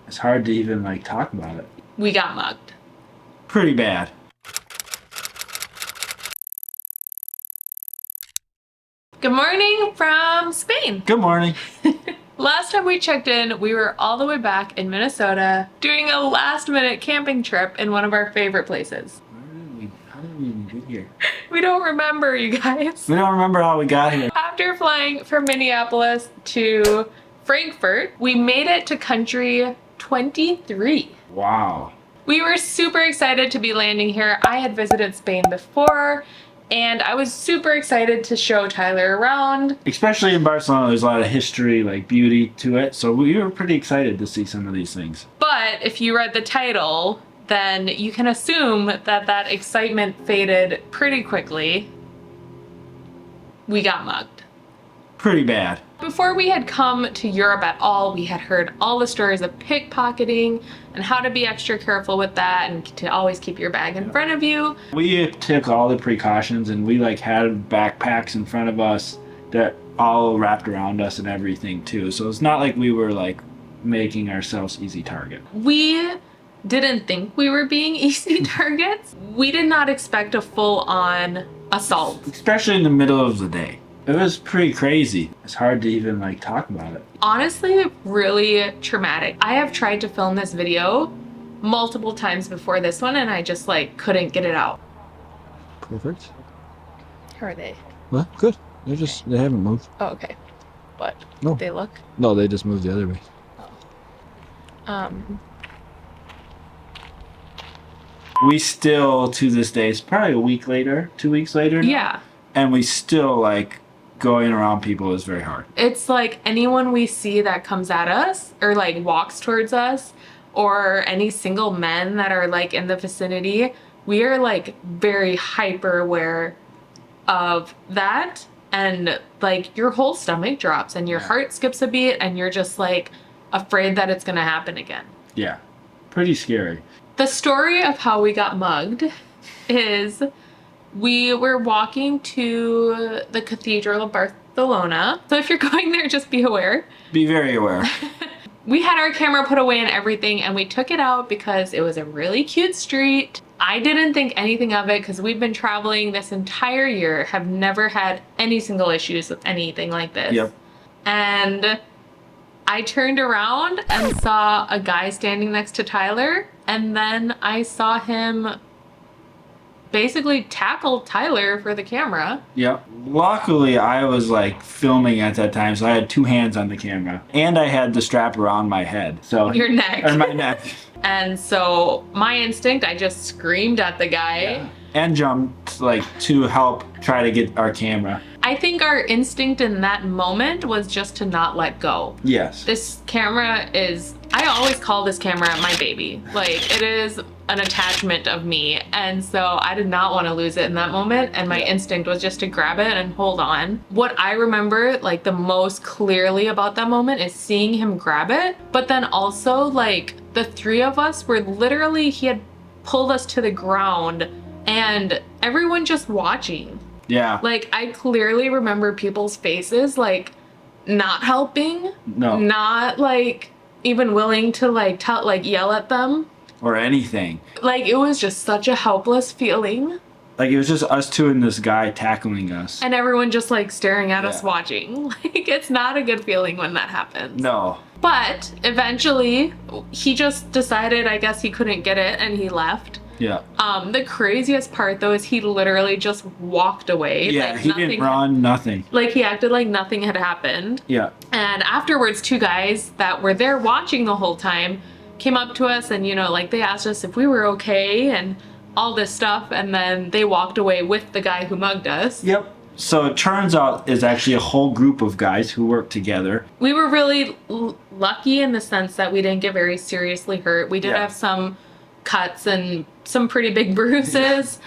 It's hard to even talk about it. We got mugged. Pretty bad. Good morning from Spain. Good morning. Last time we checked in, we were all the way back in Minnesota doing a last-minute camping trip in one of our favorite places. How did we even get here? We don't remember, you guys. We don't remember how we got here. After flying from Minneapolis to Frankfurt, we made it to country 23. Wow. We were super excited to be landing here. I had visited Spain before, and I was super excited to show Tyler around. Especially in Barcelona, there's a lot of history, beauty to it. So we were pretty excited to see some of these things. But if you read the title, then you can assume that excitement faded pretty quickly. We got mugged. Pretty bad. Before we had come to Europe at all, we had heard all the stories of pickpocketing and how to be extra careful with that and to always keep your bag in front of you. We took all the precautions, and we had backpacks in front of us that all wrapped around us and everything too. So it's not like we were making ourselves easy target. We didn't think we were being easy targets. We did not expect a full-on assault. Especially in the middle of the day. It was pretty crazy. It's hard to even talk about it. Honestly, really traumatic. I have tried to film this video multiple times before this one, and I just couldn't get it out. Perfect. How are they? Well, good. They haven't moved. Oh, okay. But No. they look. No, they just moved the other way. We still, to this day, it's probably a week later, 2 weeks later now, Yeah. and we still going around people is very hard. It's anyone we see that comes at us or walks towards us, or any single men that are in the vicinity, we are very hyper aware of that, and your whole stomach drops and your heart skips a beat and you're just afraid that it's gonna happen again. Yeah, pretty scary. The story of how we got mugged is we were walking to the Cathedral of Barcelona. So if you're going there, just be aware. Be very aware. We had our camera put away and everything, and we took it out because it was a really cute street. I didn't think anything of it because we've been traveling this entire year, have never had any single issues with anything like this. Yep. And I turned around and saw a guy standing next to Tyler, and then I saw him basically tackle Tyler for the camera. Yep. Luckily, I was filming at that time, so I had two hands on the camera, and I had the strap around my head. So Your neck. Or my neck. And so my instinct, I just screamed at the guy. Yeah. And jumped to help try to get our camera. I think our instinct in that moment was just to not let go. Yes. This camera is, I always call this camera my baby. It is an attachment of me. And so I did not want to lose it in that moment. And my instinct was just to grab it and hold on. What I remember the most clearly about that moment is seeing him grab it. But then also the three of us were literally, he had pulled us to the ground and everyone just watching. Yeah. I clearly remember people's faces, not helping. No. Not, even willing to, yell at them. Or anything. It was just such a helpless feeling. It was just us two and this guy tackling us. And everyone just, staring at us watching. It's not a good feeling when that happens. No. But eventually, he just decided, I guess he couldn't get it, and he left. Yeah. The craziest part though is he literally just walked away. Yeah, he didn't run, nothing. He acted like nothing had happened. Yeah. And afterwards, two guys that were there watching the whole time came up to us and, they asked us if we were okay and all this stuff, and then they walked away with the guy who mugged us. Yep. So it turns out it's actually a whole group of guys who work together. We were really lucky in the sense that we didn't get very seriously hurt. We did have some cuts and some pretty big bruises.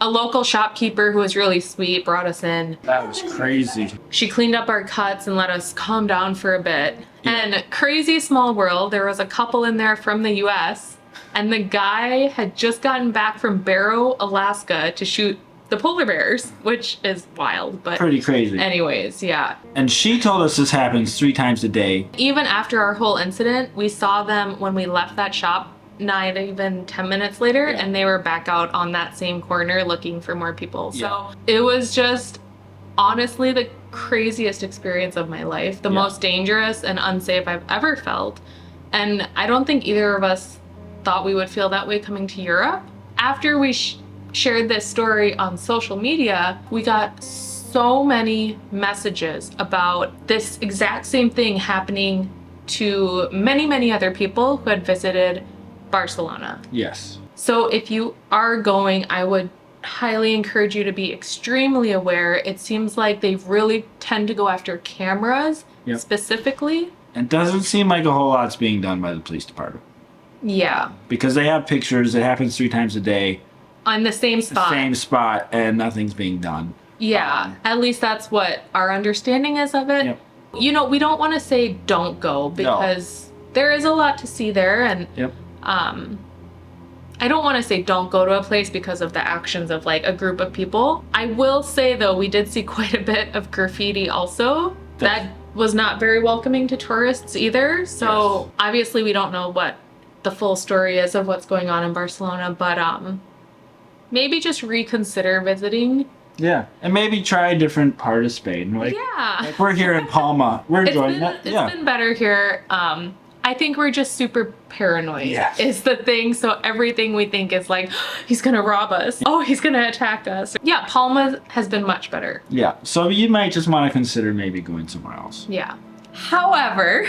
A local shopkeeper who was really sweet brought us in. That was crazy. She cleaned up our cuts and let us calm down for a bit. Yeah. And crazy small world, there was a couple in there from the US, and the guy had just gotten back from Barrow, Alaska to shoot the polar bears, which is wild, but Pretty crazy. anyways, yeah. And she told us this happens 3 times a day. Even after our whole incident, we saw them when we left that shop, not even 10 minutes later, Yeah. and they were back out on that same corner looking for more people. Yeah. So it was just honestly the craziest experience of my life, the Yeah. most dangerous and unsafe I've ever felt. And I don't think either of us thought we would feel that way coming to Europe. After we shared this story on social media, we got so many messages about this exact same thing happening to many, many other people who had visited Barcelona. Yes. So if you are going, I would highly encourage you to be extremely aware. It seems like they really tend to go after cameras Yep. specifically. It doesn't seem like a whole lot's being done by the police department. Yeah, Because they have pictures, it happens 3 times a day, on the same spot. same spot, and nothing's being done. Yeah, at least that's what our understanding is of it. Yep. You know, we don't want to say don't go because there is a lot to see there, and Yep. I don't want to say don't go to a place because of the actions of like a group of people. I will say though, we did see quite a bit of graffiti also. That was not very welcoming to tourists either. So Yes. obviously we don't know what the full story is of what's going on in Barcelona, but maybe just reconsider visiting. Yeah. And maybe try a different part of Spain. Like, Yeah. like we're here in Palma. We're enjoying that. It's Yeah. been better here. I think we're just super paranoid Yes. is the thing. So everything we think is like, he's gonna rob us. Oh, he's gonna attack us. Yeah, Palma has been much better. Yeah. So you might just want to consider maybe going somewhere else. Yeah. However,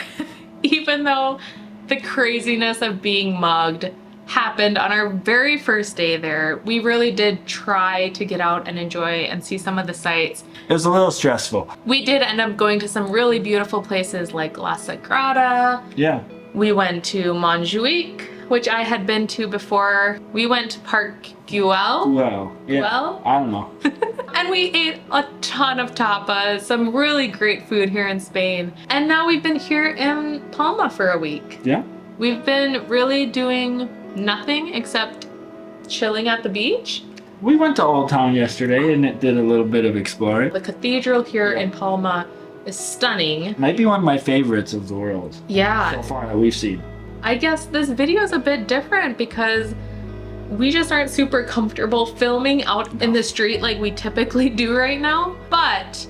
even though the craziness of being mugged happened on our very first day there, we really did try to get out and enjoy and see some of the sights. It was a little stressful. We did end up going to some really beautiful places like La Sagrada. Yeah. We went to Montjuic, which I had been to before. We went to Park Güell. Well, yeah. Well? I don't know. And we ate a ton of tapas, some really great food here in Spain. And now we've been here in Palma for a week. Yeah. We've been really doing nothing except chilling at the beach. We went to Old Town yesterday and it did a little bit of exploring. The cathedral here in Palma is stunning. Might be one of my favorites of the world so Yeah, far that we've seen. I guess this video is a bit different because we just aren't super comfortable filming out in the street like we typically do right now. But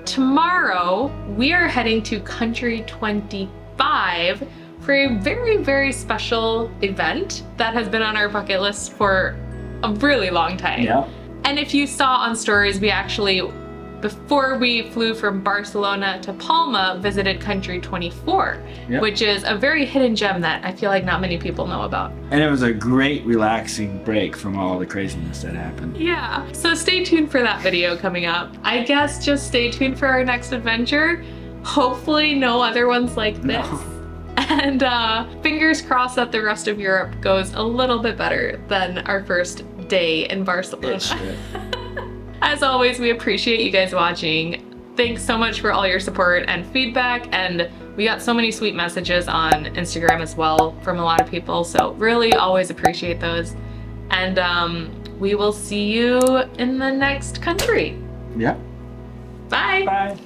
tomorrow we are heading to Country 25 for a very, very special event that has been on our bucket list for a really long time. Yeah. And if you saw on stories, we actually, before we flew from Barcelona to Palma, visited Country 24, Yep. which is a very hidden gem that I feel like not many people know about. And it was a great relaxing break from all the craziness that happened. Yeah, so stay tuned for that video coming up. I guess just stay tuned for our next adventure. Hopefully no other ones like this. No. And fingers crossed that the rest of Europe goes a little bit better than our first day in Barcelona. It should. As always, we appreciate you guys watching. Thanks so much for all your support and feedback, and we got so many sweet messages on Instagram as well from a lot of people, so really always appreciate those. And we will see you in the next country. Yeah. Bye! Bye.